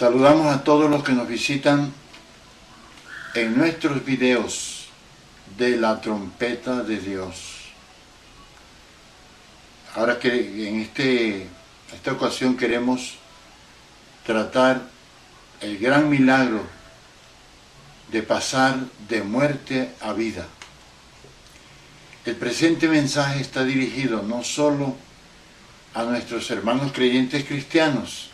Saludamos a todos los que nos visitan en nuestros videos de la trompeta de Dios. Ahora que en esta ocasión queremos tratar el gran milagro de pasar de muerte a vida. El presente mensaje está dirigido no solo a nuestros hermanos creyentes cristianos,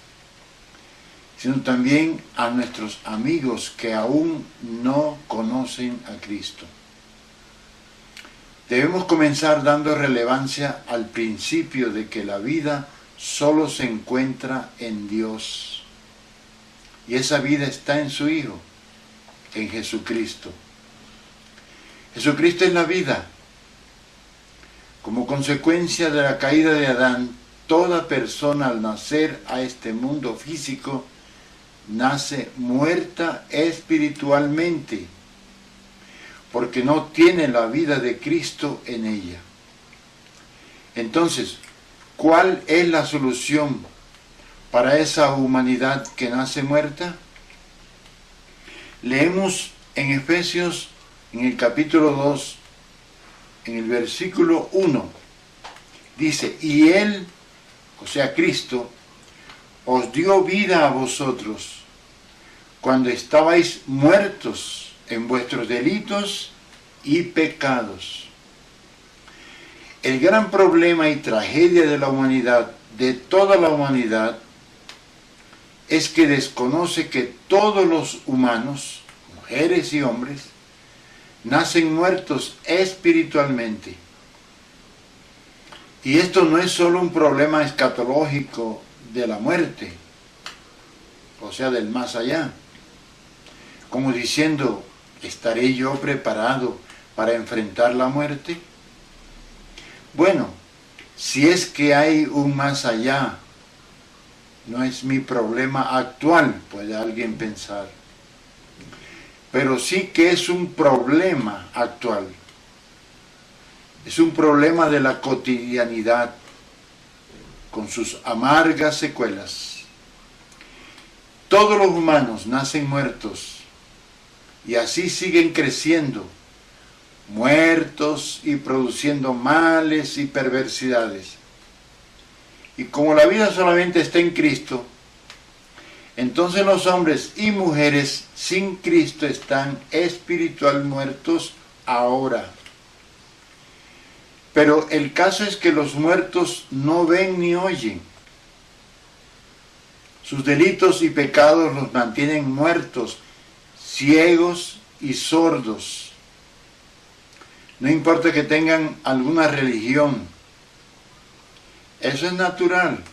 sino también a nuestros amigos que aún no conocen a Cristo. Debemos comenzar dando relevancia al principio de que la vida solo se encuentra en Dios. Y esa vida está en su Hijo, en Jesucristo. Jesucristo es la vida. Como consecuencia de la caída de Adán, toda persona al nacer a este mundo físico nace muerta espiritualmente, porque no tiene la vida de Cristo en ella. Entonces, ¿cuál es la solución para esa humanidad que nace muerta? Leemos en Efesios, en el capítulo 2, en el versículo 1, dice: y Él, o sea Cristo, os dio vida a vosotros cuando estabais muertos en vuestros delitos y pecados. El gran problema y tragedia de la humanidad, de toda la humanidad, es que desconoce que todos los humanos, mujeres y hombres, nacen muertos espiritualmente. Y esto no es solo un problema escatológico de la muerte, o sea, del más allá, como diciendo: ¿estaré yo preparado para enfrentar la muerte? Bueno, si es que hay un más allá, no es mi problema actual, puede alguien pensar, pero sí que es un problema actual. Es un problema de la cotidianidad, con sus amargas secuelas. Todos los humanos nacen muertos, y así siguen creciendo, muertos y produciendo males y perversidades. Y como la vida solamente está en Cristo, entonces los hombres y mujeres sin Cristo están espiritual muertos ahora. Pero el caso es que los muertos no ven ni oyen. Sus delitos y pecados los mantienen muertos, ciegos y sordos. No importa que tengan alguna religión, eso es natural,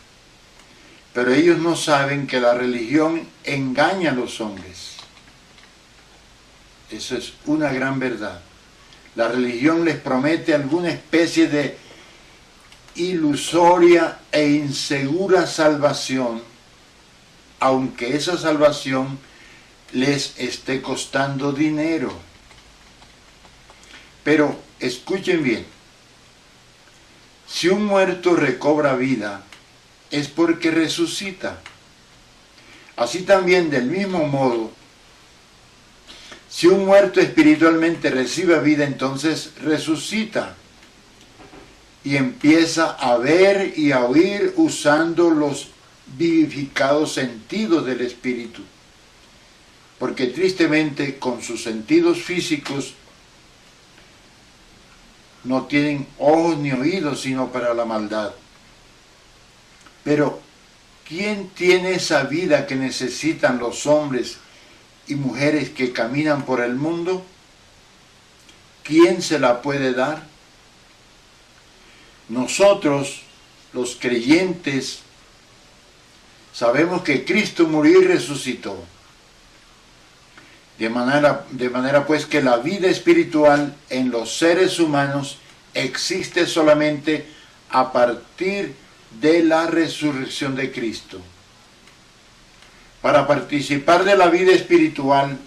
pero ellos no saben que la religión engaña a los hombres. Eso es una gran verdad. La religión les promete alguna especie de ilusoria e insegura salvación, aunque esa salvación les esté costando dinero. Pero escuchen bien, si un muerto recobra vida, es porque resucita. Así también, del mismo modo, si un muerto espiritualmente recibe vida, entonces resucita y empieza a ver y a oír usando los vivificados sentidos del espíritu. Porque tristemente, con sus sentidos físicos, no tienen ojos ni oídos sino para la maldad. Pero, ¿quién tiene esa vida que necesitan los hombres y mujeres que caminan por el mundo? ¿Quién se la puede dar? Nosotros, los creyentes, sabemos que Cristo murió y resucitó. De manera pues que la vida espiritual en los seres humanos existe solamente a partir de la resurrección de Cristo. Para participar de la vida espiritual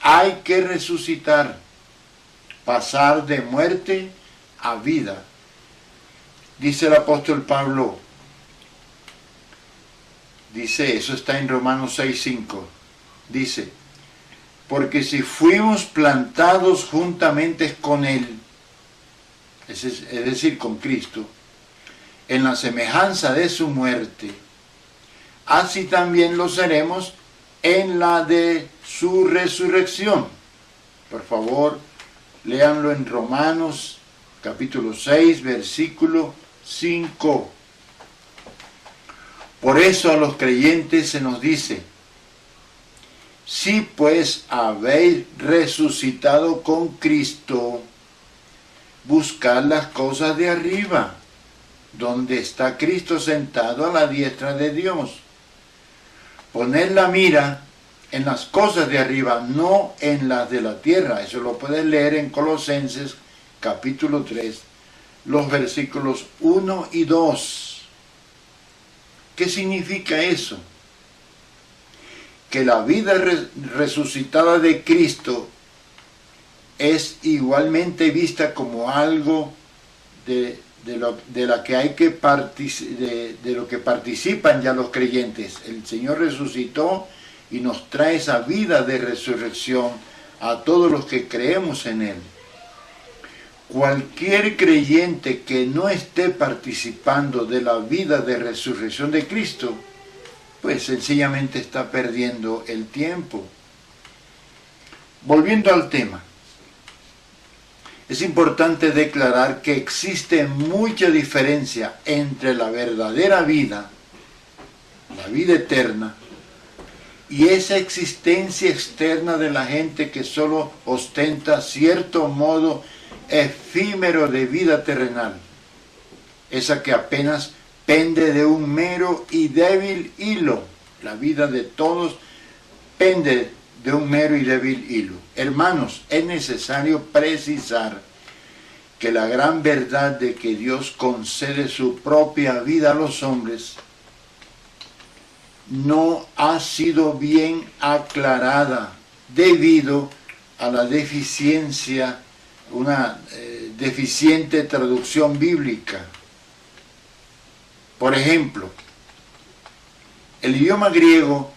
hay que resucitar, pasar de muerte a vida. Dice el apóstol Pablo: Dice, eso está en Romanos 6:5. Dice, porque si fuimos plantados juntamente con Él, es decir, con Cristo, en la semejanza de su muerte, así también lo seremos en la de su resurrección. Por favor, léanlo en Romanos capítulo 6, versículo 5. Por eso a los creyentes se nos dice, si pues habéis resucitado con Cristo, buscad las cosas de arriba, donde está Cristo sentado a la diestra de Dios. Poned la mira en las cosas de arriba, no en las de la tierra. Eso lo puedes leer en Colosenses capítulo 3, los versículos 1 y 2. ¿Qué significa eso? Que la vida resucitada de Cristo es igualmente vista como algo de lo que participan ya los creyentes. El Señor resucitó y nos trae esa vida de resurrección a todos los que creemos en Él. Cualquier creyente que no esté participando de la vida de resurrección de Cristo, pues sencillamente está perdiendo el tiempo. Volviendo al tema, es importante declarar que existe mucha diferencia entre la verdadera vida, la vida eterna, y esa existencia externa de la gente que solo ostenta cierto modo efímero de vida terrenal, esa que apenas pende de un mero y débil hilo. La vida de todos pende de un mero y débil hilo. Hermanos, es necesario precisar que la gran verdad de que Dios concede su propia vida a los hombres no ha sido bien aclarada debido a la deficiencia, una deficiente traducción bíblica. Por ejemplo, el idioma griego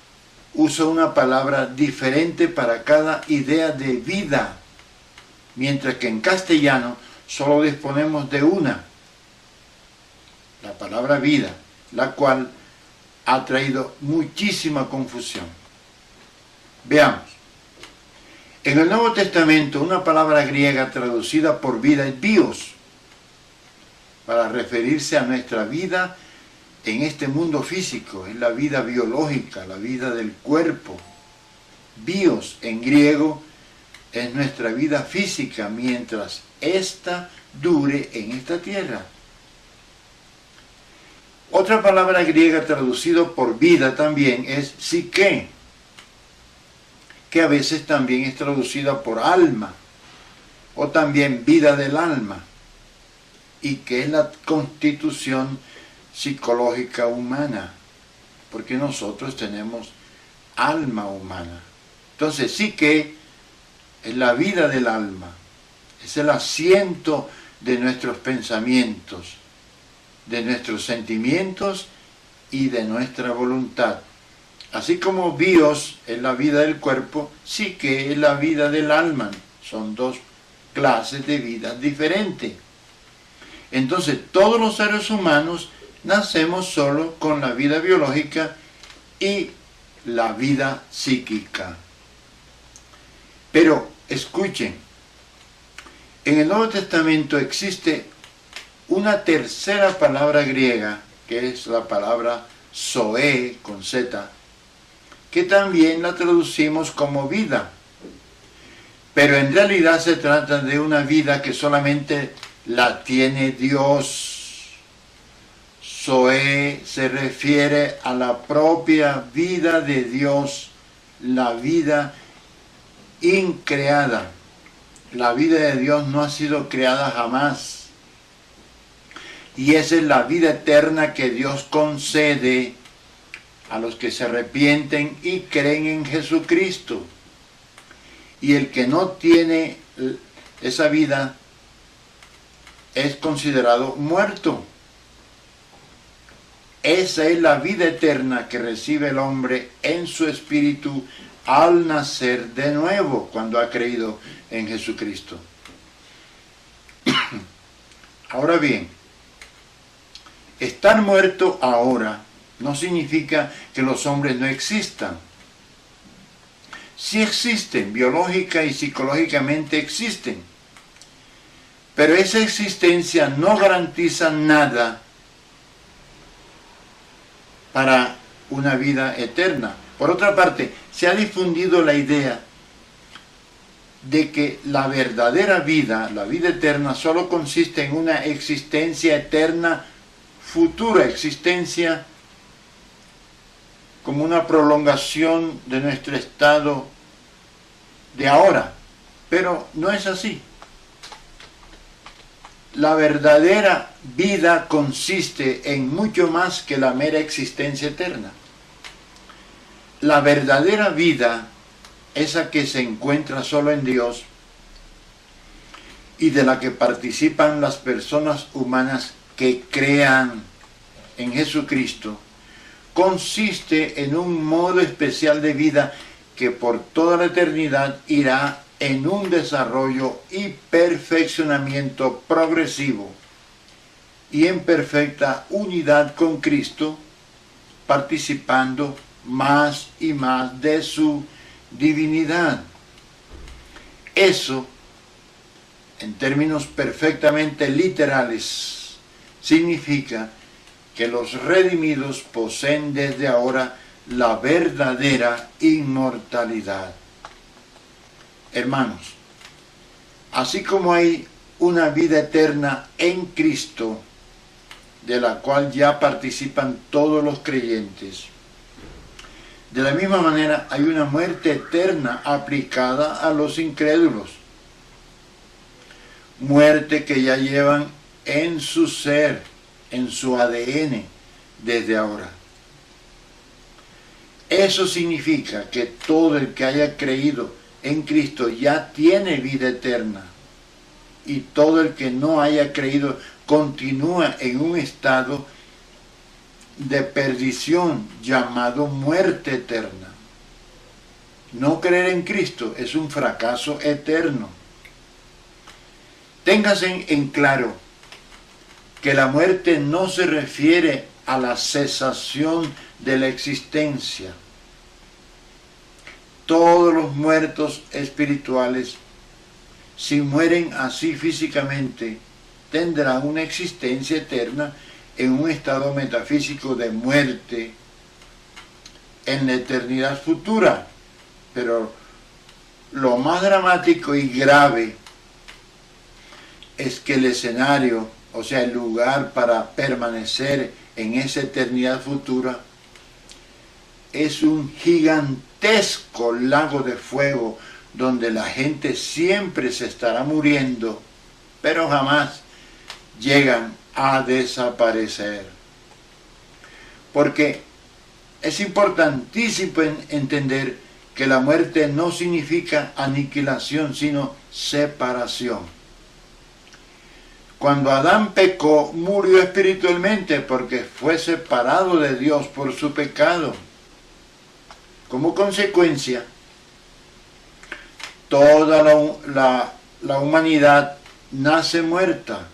usa una palabra diferente para cada idea de vida, mientras que en castellano solo disponemos de una, la palabra vida, la cual ha traído muchísima confusión. Veamos. En el Nuevo Testamento, una palabra griega traducida por vida es bios, para referirse a nuestra vida en este mundo físico, es la vida biológica, la vida del cuerpo. Bios en griego es nuestra vida física mientras ésta dure en esta tierra. Otra palabra griega traducida por vida también es psique, que a veces también es traducida por alma, o también vida del alma, y que es la constitución psicológica humana, porque nosotros tenemos alma humana. Entonces psique es la vida del alma, es el asiento de nuestros pensamientos, de nuestros sentimientos y de nuestra voluntad. Así como bios es la vida del cuerpo, psique es la vida del alma. Son dos clases de vidas diferentes. Entonces todos los seres humanos nacemos solo con la vida biológica y la vida psíquica. Pero escuchen, en el Nuevo Testamento existe una tercera palabra griega, que es la palabra zoe, con Z, que también la traducimos como vida. Pero en realidad se trata de una vida que solamente la tiene Dios. Zoe se refiere a la propia vida de Dios, la vida increada. La vida de Dios no ha sido creada jamás. Y esa es la vida eterna que Dios concede a los que se arrepienten y creen en Jesucristo. Y el que no tiene esa vida es considerado muerto. Esa es la vida eterna que recibe el hombre en su espíritu al nacer de nuevo, cuando ha creído en Jesucristo. Ahora bien, estar muerto ahora no significa que los hombres no existan. Sí existen, biológica y psicológicamente existen, pero esa existencia no garantiza nada para una vida eterna. Por otra parte, se ha difundido la idea de que la verdadera vida, la vida eterna, solo consiste en una existencia eterna futura, existencia como una prolongación de nuestro estado de ahora. Pero no es así. La verdadera vida consiste en mucho más que la mera existencia eterna. La verdadera vida, esa que se encuentra solo en Dios y de la que participan las personas humanas que crean en Jesucristo, consiste en un modo especial de vida que por toda la eternidad irá en un desarrollo y perfeccionamiento progresivo y en perfecta unidad con Cristo, participando más y más de su divinidad. Eso, en términos perfectamente literales, significa que los redimidos poseen desde ahora la verdadera inmortalidad. Hermanos, así como hay una vida eterna en Cristo, de la cual ya participan todos los creyentes, de la misma manera hay una muerte eterna aplicada a los incrédulos. Muerte que ya llevan en su ser, en su ADN, desde ahora. Eso significa que todo el que haya creído en Cristo ya tiene vida eterna, y todo el que no haya creído continúa en un estado de perdición llamado muerte eterna. No creer en Cristo es un fracaso eterno. Téngase en claro que la muerte no se refiere a la cesación de la existencia. Todos los muertos espirituales, si mueren así físicamente, tendrán una existencia eterna en un estado metafísico de muerte en la eternidad futura. Pero lo más dramático y grave es que el escenario, o sea, el lugar para permanecer en esa eternidad futura, es un gigantesco lago de fuego donde la gente siempre se estará muriendo, pero jamás llegan a desaparecer. Porque es importantísimo entender que la muerte no significa aniquilación, sino separación. Cuando Adán pecó, murió espiritualmente porque fue separado de Dios por su pecado. Como consecuencia, toda la humanidad nace muerta.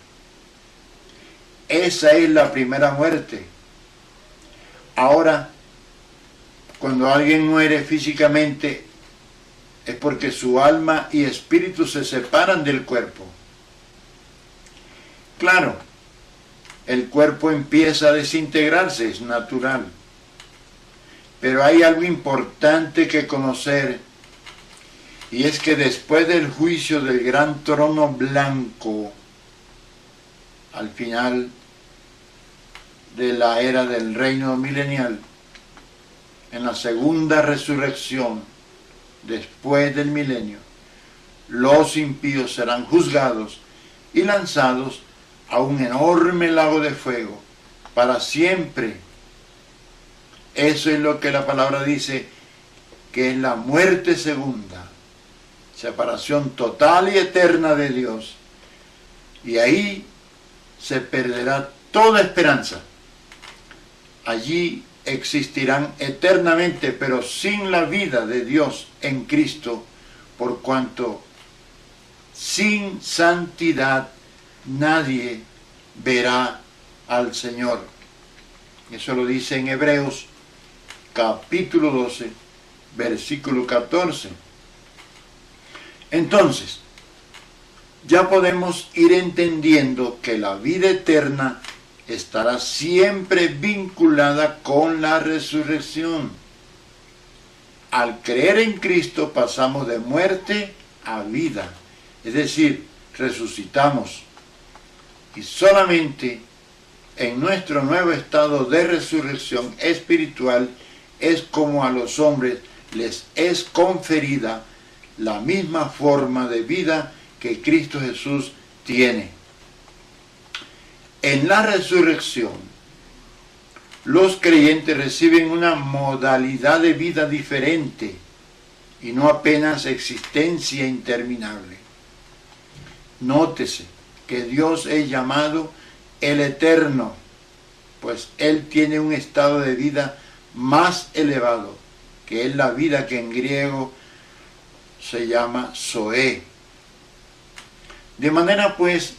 Esa es la primera muerte. Ahora, cuando alguien muere físicamente, es porque su alma y espíritu se separan del cuerpo. Claro, el cuerpo empieza a desintegrarse, es natural. Pero hay algo importante que conocer, y es que después del juicio del gran trono blanco, al final de la era del reino milenial, en la segunda resurrección, después del milenio, los impíos serán juzgados y lanzados a un enorme lago de fuego para siempre. Eso es lo que la palabra dice que es la muerte segunda, separación total y eterna de Dios, y ahí se perderá toda esperanza. allí existirán eternamente, pero sin la vida de Dios en Cristo, por cuanto sin santidad nadie verá al Señor. Eso lo dice en Hebreos capítulo 12, versículo 14. Entonces, ya podemos ir entendiendo que la vida eterna estará siempre vinculada con la resurrección. Al creer en Cristo pasamos de muerte a vida, es decir, resucitamos. Y solamente en nuestro nuevo estado de resurrección espiritual es como a los hombres les es conferida la misma forma de vida que Cristo Jesús tiene. En la resurrección, los creyentes reciben una modalidad de vida diferente y no apenas existencia interminable. Nótese que Dios es llamado el Eterno, pues Él tiene un estado de vida más elevado, que es la vida que en griego se llama Zoé. De manera pues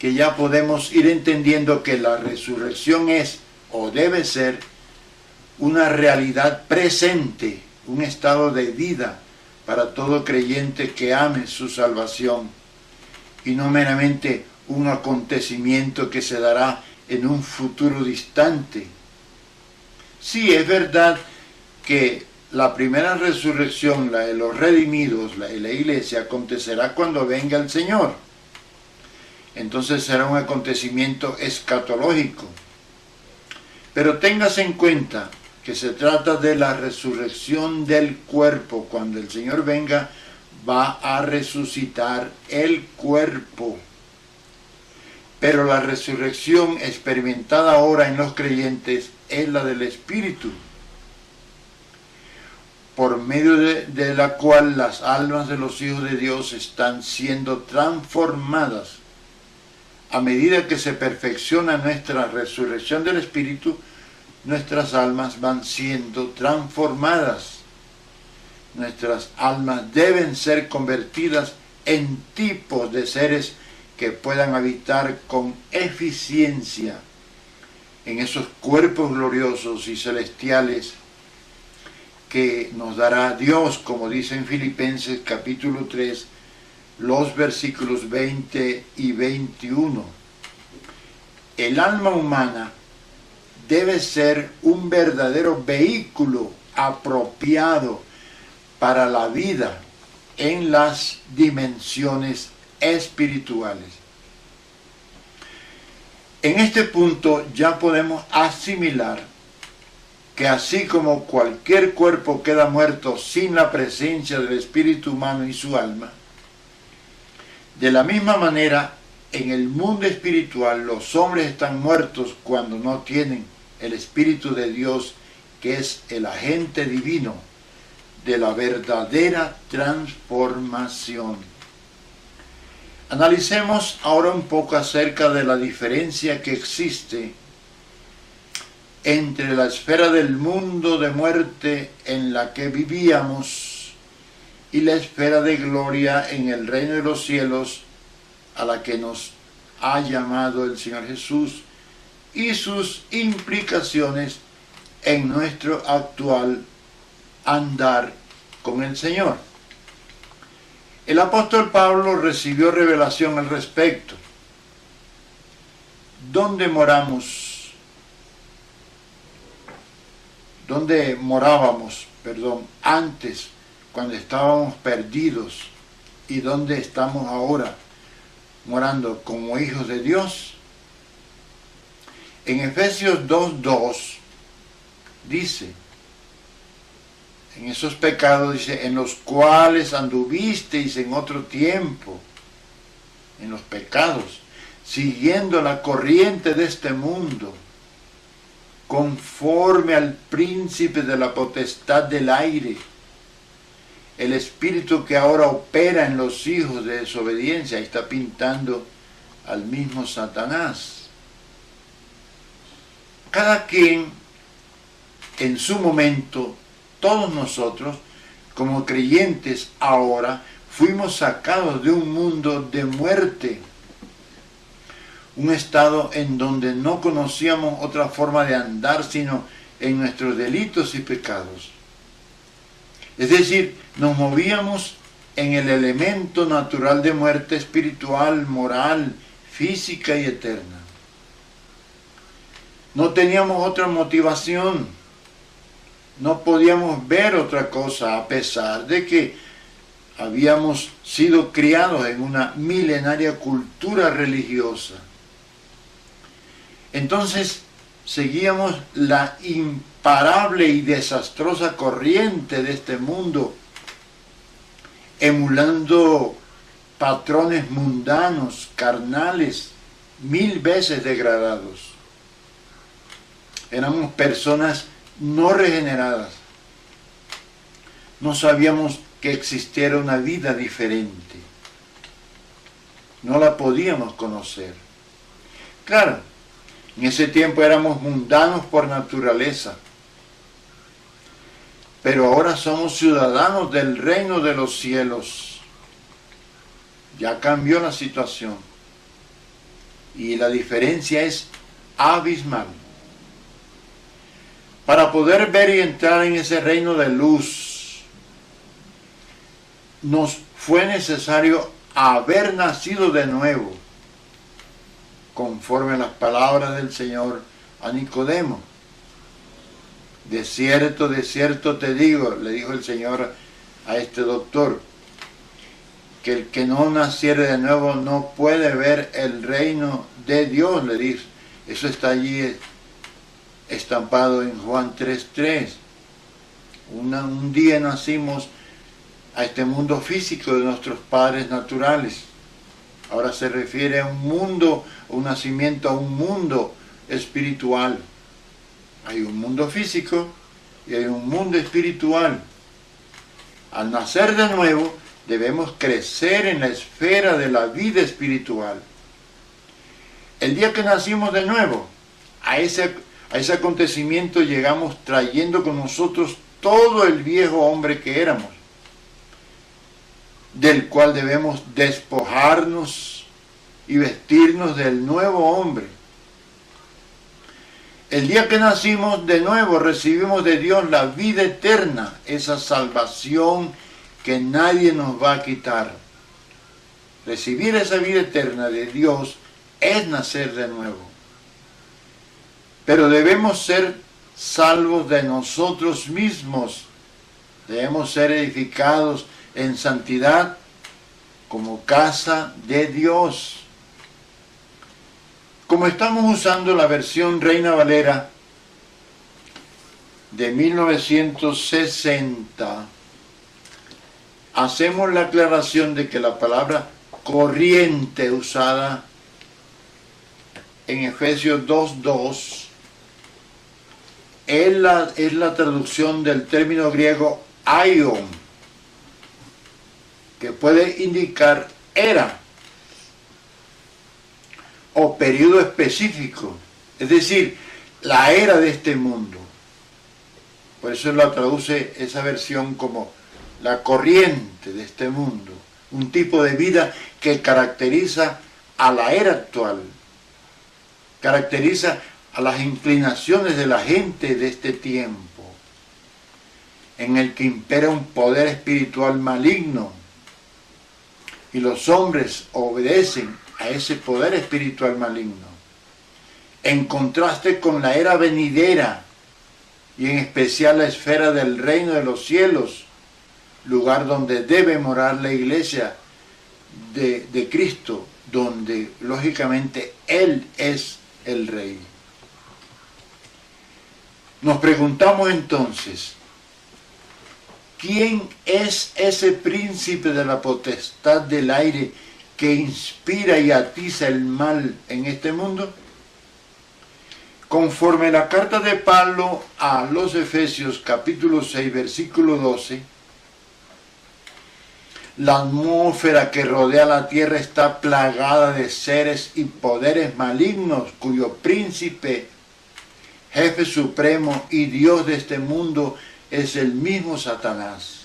que ya podemos ir entendiendo que la resurrección es o debe ser una realidad presente, un estado de vida para todo creyente que ame su salvación y no meramente un acontecimiento que se dará en un futuro distante. Sí, es verdad que la primera resurrección, la de los redimidos, la de la iglesia, acontecerá cuando venga el Señor. Entonces será un acontecimiento escatológico. Pero téngase en cuenta que se trata de la resurrección del cuerpo. Cuando el Señor venga, va a resucitar el cuerpo. Pero la resurrección experimentada ahora en los creyentes es la del Espíritu, por medio de la cual las almas de los hijos de Dios están siendo transformadas. A medida que se perfecciona nuestra resurrección del Espíritu, nuestras almas van siendo transformadas. Nuestras almas deben ser convertidas en tipos de seres que puedan habitar con eficiencia en esos cuerpos gloriosos y celestiales que nos dará Dios, como dice en Filipenses capítulo 3, los versículos 20 y 21. El alma humana debe ser un verdadero vehículo apropiado para la vida en las dimensiones espirituales. En este punto ya podemos asimilar que así como cualquier cuerpo queda muerto sin la presencia del espíritu humano y su alma, de la misma manera en el mundo espiritual los hombres están muertos cuando no tienen el Espíritu de Dios, que es el agente divino de la verdadera transformación. Analicemos ahora un poco acerca de la diferencia que existe entre la esfera del mundo de muerte en la que vivíamos y la esfera de gloria en el reino de los cielos a la que nos ha llamado el Señor Jesús y sus implicaciones en nuestro actual andar con el Señor. El apóstol Pablo recibió revelación al respecto. ¿Dónde moramos? ¿Dónde morábamos, antes, cuando estábamos perdidos? ¿Y dónde estamos ahora, morando como hijos de Dios? En Efesios 2:2 dice, en esos pecados dice, en los cuales anduvisteis en otro tiempo, en los pecados, siguiendo la corriente de este mundo, conforme al príncipe de la potestad del aire, el espíritu que ahora opera en los hijos de desobediencia. Ahí está pintando al mismo Satanás. Cada quien en su momento, todos nosotros, como creyentes ahora, fuimos sacados de un mundo de muerte, un estado en donde no conocíamos otra forma de andar sino en nuestros delitos y pecados. Es decir, nos movíamos en el elemento natural de muerte espiritual, moral, física y eterna. No teníamos otra motivación, no podíamos ver otra cosa a pesar de que habíamos sido criados en una milenaria cultura religiosa. Entonces seguíamos la imparable y desastrosa corriente de este mundo, emulando patrones mundanos, carnales, 1000 veces degradados. Éramos personas no regeneradas. No sabíamos que existiera una vida diferente. No la podíamos conocer. Claro, en ese tiempo éramos mundanos por naturaleza. Pero ahora somos ciudadanos del reino de los cielos. Ya cambió la situación. Y la diferencia es abismal. Para poder ver y entrar en ese reino de luz, nos fue necesario haber nacido de nuevo, conforme a las palabras del Señor a Nicodemo. De cierto te digo, le dijo el Señor a este doctor, que el que no naciere de nuevo no puede ver el reino de Dios, le dice. Eso está allí estampado en Juan 3:3. Un día nacimos a este mundo físico de nuestros padres naturales. Ahora se refiere a un mundo, un nacimiento a un mundo espiritual. Hay un mundo físico y hay un mundo espiritual. Al nacer de nuevo, debemos crecer en la esfera de la vida espiritual. El día que nacimos de nuevo, a ese acontecimiento llegamos trayendo con nosotros todo el viejo hombre que éramos, del cual debemos despojarnos y vestirnos del nuevo hombre. El día que nacimos de nuevo recibimos de Dios la vida eterna, esa salvación que nadie nos va a quitar. Recibir esa vida eterna de Dios es nacer de nuevo. Pero debemos ser salvos de nosotros mismos. Debemos ser edificados en santidad como casa de Dios. Como estamos usando la versión Reina Valera de 1960, hacemos la aclaración de que la palabra corriente usada en Efesios 2:2 es la traducción del término griego aion, que puede indicar era o periodo específico, es decir, la era de este mundo. Por eso la traduce esa versión como la corriente de este mundo, un tipo de vida que caracteriza a la era actual, caracteriza a las inclinaciones de la gente de este tiempo, en el que impera un poder espiritual maligno, y los hombres obedecen a ese poder espiritual maligno, en contraste con la era venidera, y en especial la esfera del reino de los cielos, lugar donde debe morar la iglesia de Cristo, donde lógicamente Él es el Rey. Nos preguntamos entonces, ¿quién es ese príncipe de la potestad del aire que inspira y atiza el mal en este mundo? Conforme la carta de Pablo a los Efesios capítulo 6 versículo 12, la atmósfera que rodea la tierra está plagada de seres y poderes malignos cuyo príncipe jefe supremo y Dios de este mundo es el mismo Satanás.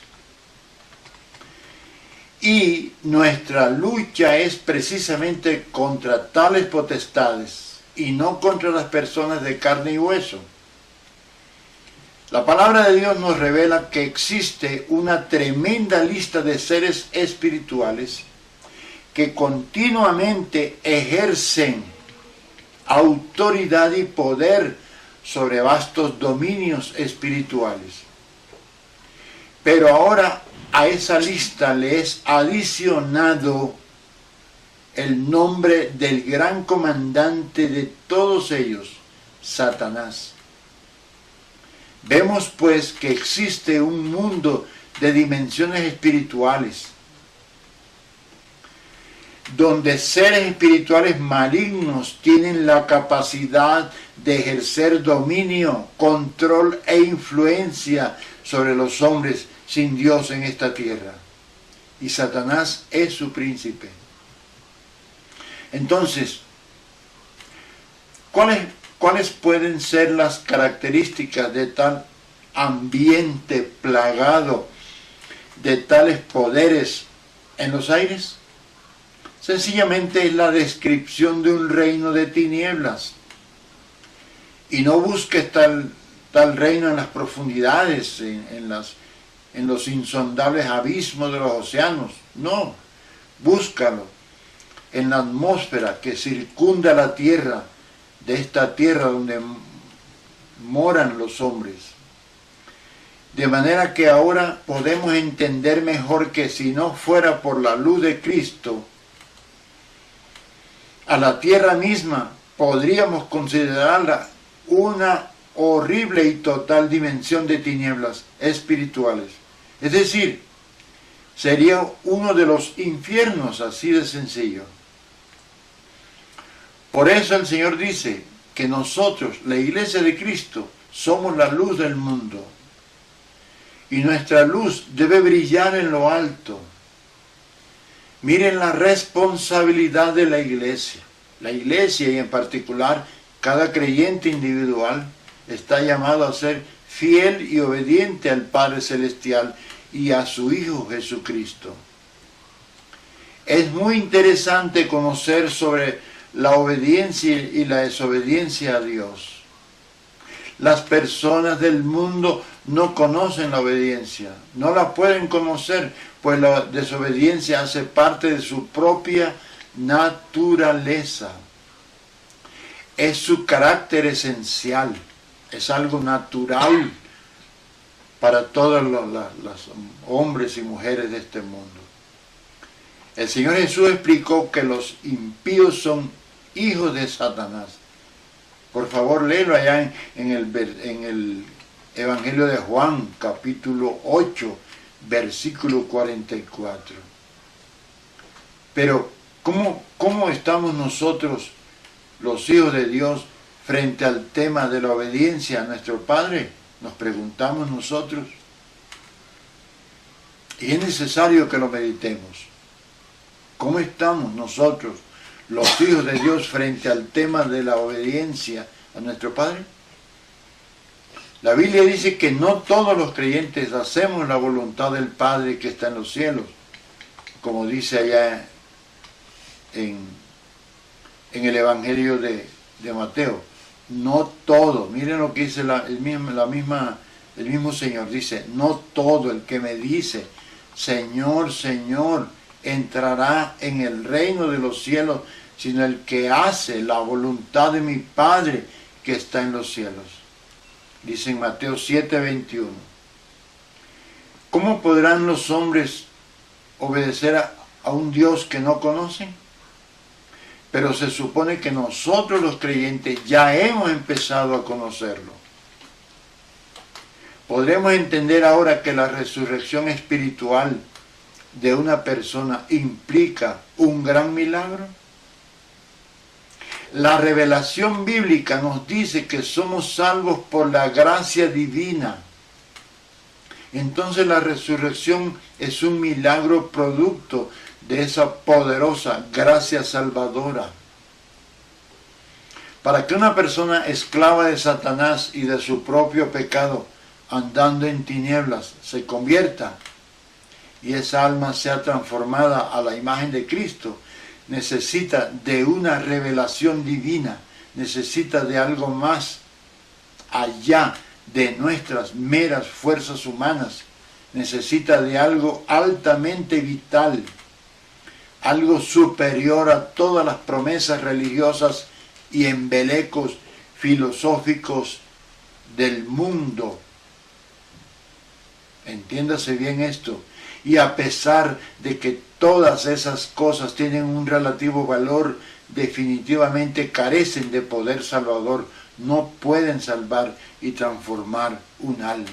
Y nuestra lucha es precisamente contra tales potestades y no contra las personas de carne y hueso. La palabra de Dios nos revela que existe una tremenda lista de seres espirituales que continuamente ejercen autoridad y poder sobre vastos dominios espirituales. Pero ahora a esa lista le es adicionado el nombre del gran comandante de todos ellos, Satanás. Vemos pues que existe un mundo de dimensiones espirituales, donde seres espirituales malignos tienen la capacidad de ejercer dominio, control e influencia sobre los hombres sin Dios en esta tierra. Y Satanás es su príncipe. Entonces, ¿cuáles pueden ser las características de tal ambiente plagado de tales poderes en los aires? Sencillamente es la descripción de un reino de tinieblas. Y no busques tal reino en las profundidades, en los insondables abismos de los océanos. No, búscalo en la atmósfera que circunda la tierra, de esta tierra donde moran los hombres. De manera que ahora podemos entender mejor que si no fuera por la luz de Cristo, a la tierra misma podríamos considerarla una horrible y total dimensión de tinieblas espirituales. Es decir, sería uno de los infiernos, así de sencillo. Por eso el Señor dice que nosotros, la Iglesia de Cristo, somos la luz del mundo. Y nuestra luz debe brillar en lo alto. Miren la responsabilidad de la Iglesia. La Iglesia y en particular cada creyente individual está llamado a ser fiel y obediente al Padre Celestial y a su Hijo Jesucristo. Es muy interesante conocer sobre la obediencia y la desobediencia a Dios. Las personas del mundo no conocen la obediencia, no la pueden conocer, pues la desobediencia hace parte de su propia naturaleza. Es su carácter esencial, es algo natural para todos los hombres y mujeres de este mundo. El Señor Jesús explicó que los impíos son hijos de Satanás. Por favor, léelo allá en el Evangelio de Juan, capítulo 8, versículo 44. Pero, ¿cómo estamos nosotros, los hijos de Dios, frente al tema de la obediencia a nuestro Padre? Nos preguntamos nosotros. Y es necesario que lo meditemos. ¿Cómo estamos nosotros, los hijos de Dios, frente al tema de la obediencia a nuestro Padre? La Biblia dice que no todos los creyentes hacemos la voluntad del Padre que está en los cielos, como dice allá en el Evangelio de Mateo. No todo, miren lo que dice el mismo Señor, dice, no todo el que me dice, Señor, Señor, entrará en el reino de los cielos, sino el que hace la voluntad de mi Padre que está en los cielos. Dice en Mateo 7:21. ¿Cómo podrán los hombres obedecer a un Dios que no conocen? Pero se supone que nosotros los creyentes ya hemos empezado a conocerlo. ¿Podremos entender ahora que la resurrección espiritual de una persona implica un gran milagro? La revelación bíblica nos dice que somos salvos por la gracia divina. Entonces la resurrección es un milagro producto de esa poderosa gracia salvadora. para que una persona esclava de Satanás y de su propio pecado, andando en tinieblas, se convierta y esa alma sea transformada a la imagen de Cristo, necesita de una revelación divina, necesita de algo más allá de nuestras meras fuerzas humanas, necesita de algo altamente vital, algo superior a todas las promesas religiosas y embelecos filosóficos del mundo. Entiéndase bien esto. Y a pesar de que todas esas cosas tienen un relativo valor, definitivamente carecen de poder salvador, no pueden salvar y transformar un alma.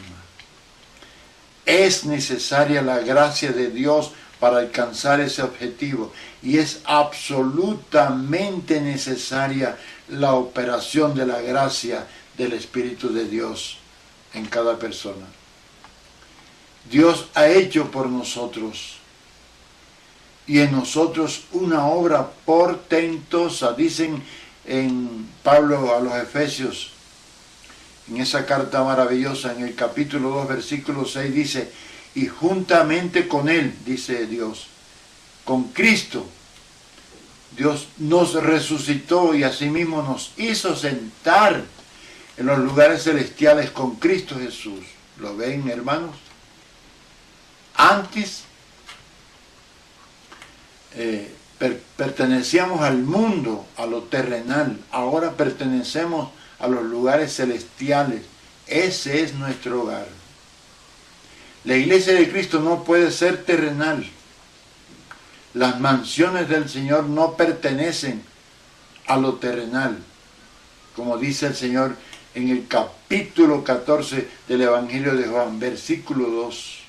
Es necesaria la gracia de Dios para alcanzar ese objetivo y es absolutamente necesaria la operación de la gracia del Espíritu de Dios en cada persona. Dios ha hecho por nosotros y en nosotros una obra portentosa. Dicen en Pablo a los Efesios, en esa carta maravillosa, en el capítulo 2, versículo 6, dice, y juntamente con Él, dice Dios, con Cristo, Dios nos resucitó y asimismo nos hizo sentar en los lugares celestiales con Cristo Jesús. ¿Lo ven, hermanos? Antes pertenecíamos al mundo, a lo terrenal. Ahora pertenecemos a los lugares celestiales. Ese es nuestro hogar. La iglesia de Cristo no puede ser terrenal. Las mansiones del Señor no pertenecen a lo terrenal. Como dice el Señor en el capítulo 14 del Evangelio de Juan, versículo 2.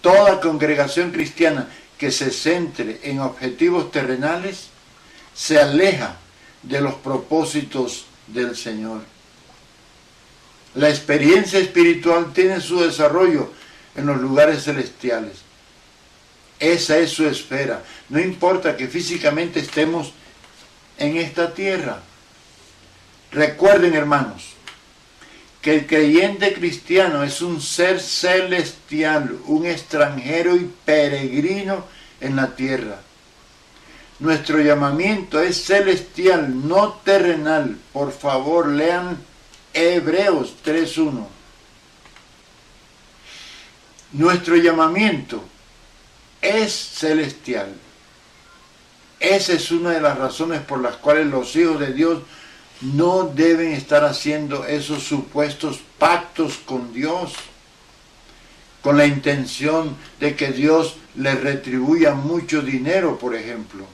Toda congregación cristiana que se centre en objetivos terrenales se aleja de los propósitos del Señor. La experiencia espiritual tiene su desarrollo en los lugares celestiales. Esa es su esfera. No importa que físicamente estemos en esta tierra. Recuerden, hermanos, que el creyente cristiano es un ser celestial, un extranjero y peregrino en la tierra. Nuestro llamamiento es celestial, no terrenal. Por favor, lean Hebreos 3:1. Nuestro llamamiento es celestial. Esa es una de las razones por las cuales los hijos de Dios no deben estar haciendo esos supuestos pactos con Dios, con la intención de que Dios les retribuya mucho dinero, por ejemplo.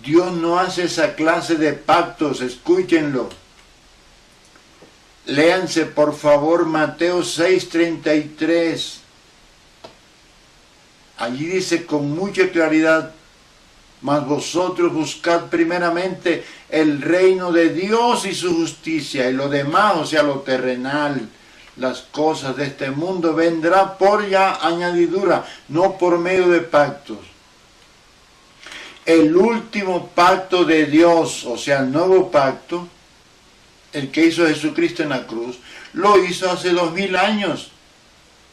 Dios no hace esa clase de pactos, escúchenlo. Léanse por favor Mateo 6:33. Allí dice con mucha claridad, mas vosotros buscad primeramente el reino de Dios y su justicia, y lo demás, o sea, lo terrenal, las cosas de este mundo, vendrá por ya añadidura, no por medio de pactos. El último pacto de Dios, o sea, el nuevo pacto, el que hizo Jesucristo en la cruz, lo hizo hace 2000 años,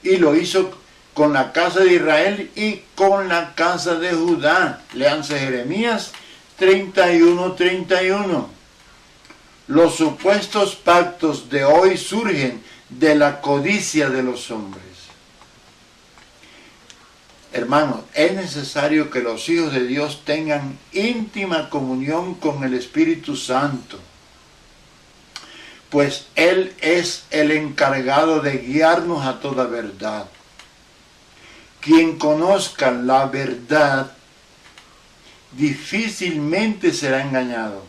y lo hizo con la casa de Israel y con la casa de Judá. Léanse Jeremías 31:31. Los supuestos pactos de hoy surgen de la codicia de los hombres. Hermanos, es necesario que los hijos de Dios tengan íntima comunión con el Espíritu Santo, pues Él es el encargado de guiarnos a toda verdad. Quien conozca la verdad difícilmente será engañado.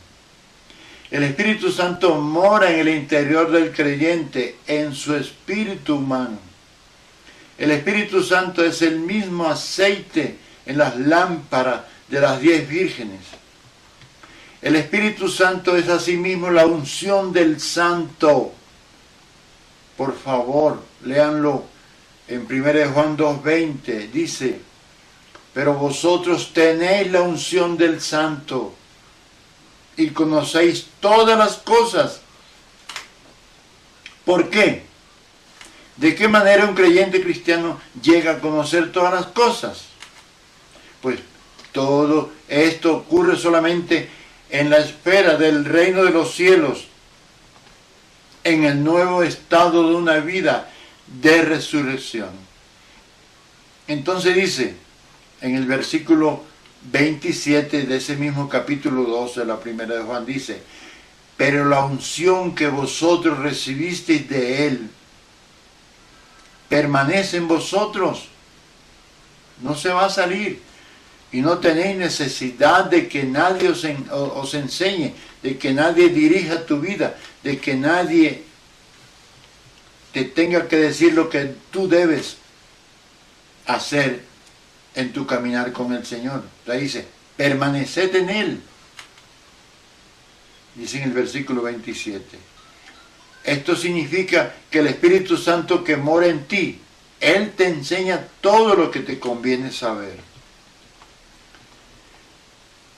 El Espíritu Santo mora en el interior del creyente, en su espíritu humano. El Espíritu Santo es el mismo aceite en las lámparas de las 10 vírgenes. El Espíritu Santo es asimismo la unción del Santo. Por favor, léanlo. En 1 Juan 2:20 dice, pero vosotros tenéis la unción del Santo y conocéis todas las cosas. ¿Por qué? ¿De qué manera un creyente cristiano llega a conocer todas las cosas? Pues todo esto ocurre solamente en la esfera del reino de los cielos, en el nuevo estado de una vida de resurrección. Entonces dice, en el versículo 27 de ese mismo capítulo 2 de la primera de Juan, dice, pero la unción que vosotros recibisteis de Él permanece en vosotros, no se va a salir, y no tenéis necesidad de que nadie os enseñe, de que nadie dirija tu vida, de que nadie te tenga que decir lo que tú debes hacer en tu caminar con el Señor. O sea, dice, permaneced en Él. Dice en el versículo 27. Esto significa que el Espíritu Santo que mora en ti, Él te enseña todo lo que te conviene saber.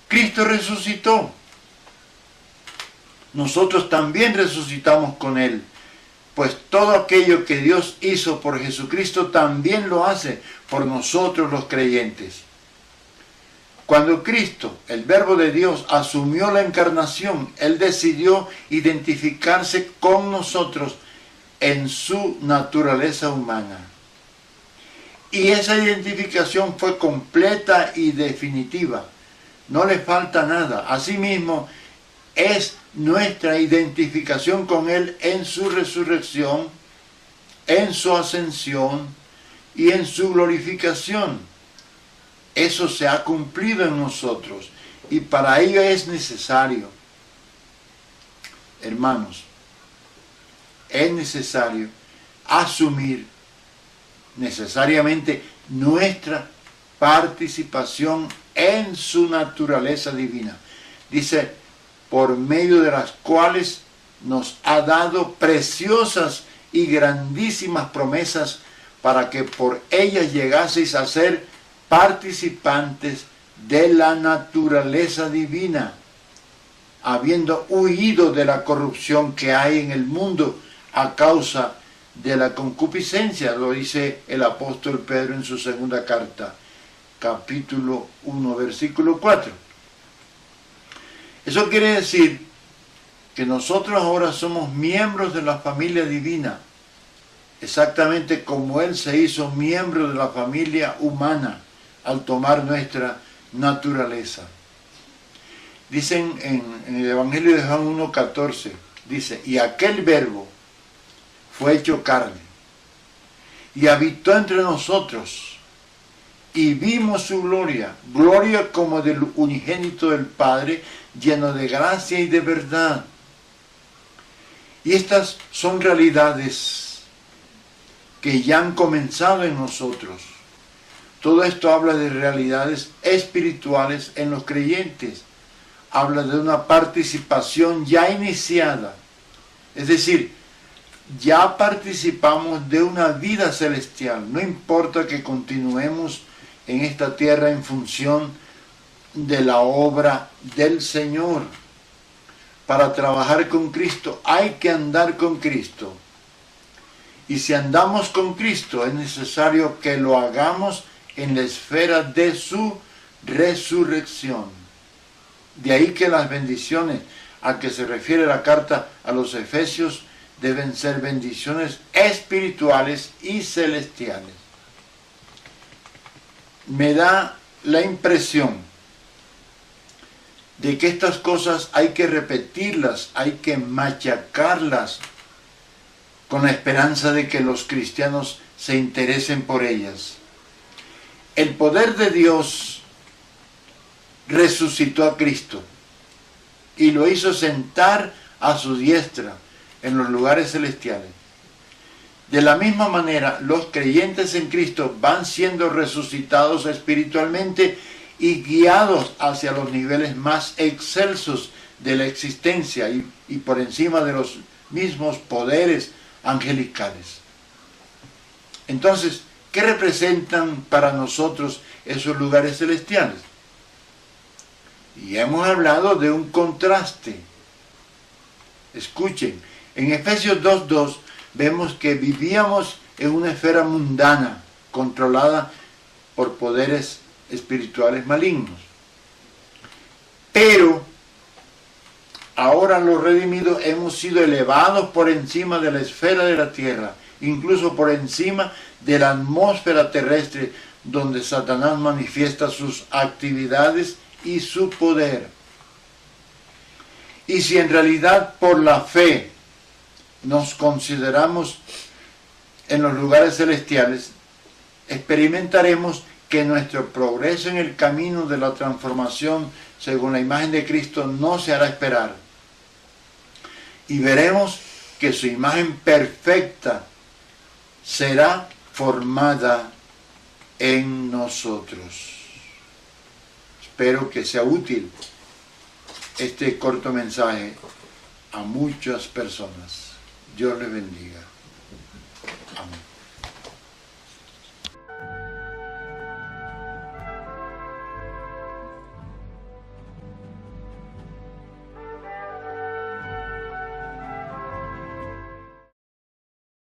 Cristo resucitó. Nosotros también resucitamos con Él. Pues todo aquello que Dios hizo por Jesucristo también lo hace por nosotros los creyentes. Cuando Cristo, el Verbo de Dios, asumió la encarnación, Él decidió identificarse con nosotros en su naturaleza humana. Y esa identificación fue completa y definitiva. No le falta nada. Asimismo, es nuestra identificación con Él en su resurrección, en su ascensión y en su glorificación. Eso se ha cumplido en nosotros y para ello es necesario, hermanos, es necesario asumir necesariamente nuestra participación en su naturaleza divina. Dice, por medio de las cuales nos ha dado preciosas y grandísimas promesas para que por ellas llegaseis a ser participantes de la naturaleza divina, habiendo huido de la corrupción que hay en el mundo a causa de la concupiscencia, lo dice el apóstol Pedro en su segunda carta, capítulo 1, versículo 4. Eso quiere decir que nosotros ahora somos miembros de la familia divina, exactamente como Él se hizo miembro de la familia humana al tomar nuestra naturaleza. Dicen en el Evangelio de Juan 1:14, dice, y aquel Verbo fue hecho carne y habitó entre nosotros y vimos su gloria, gloria como del unigénito del Padre, lleno de gracia y de verdad. Y estas son realidades que ya han comenzado en nosotros. Todo esto habla de realidades espirituales en los creyentes. Habla de una participación ya iniciada. Es decir, ya participamos de una vida celestial. No importa que continuemos en esta tierra en función de la obra del Señor. Para trabajar con Cristo hay que andar con Cristo. Y si andamos con Cristo es necesario que lo hagamos en la esfera de su resurrección. De ahí que las bendiciones a que se refiere la carta a los Efesios deben ser bendiciones espirituales y celestiales. Me da la impresión de que estas cosas hay que repetirlas, hay que machacarlas con la esperanza de que los cristianos se interesen por ellas. El poder de Dios resucitó a Cristo y lo hizo sentar a su diestra en los lugares celestiales. De la misma manera, los creyentes en Cristo van siendo resucitados espiritualmente y guiados hacia los niveles más excelsos de la existencia y por encima de los mismos poderes angelicales. Entonces, ¿qué representan para nosotros esos lugares celestiales? Y hemos hablado de un contraste. Escuchen, en Efesios 2:2 vemos que vivíamos en una esfera mundana, controlada por poderes espirituales malignos. Pero ahora los redimidos hemos sido elevados por encima de la esfera de la tierra, incluso por encima de la atmósfera terrestre, donde Satanás manifiesta sus actividades y su poder. Y si en realidad por la fe nos consideramos en los lugares celestiales, experimentaremos que nuestro progreso en el camino de la transformación según la imagen de Cristo no se hará esperar. Y veremos que su imagen perfecta será formada en nosotros. Espero que sea útil este corto mensaje a muchas personas. Dios les bendiga.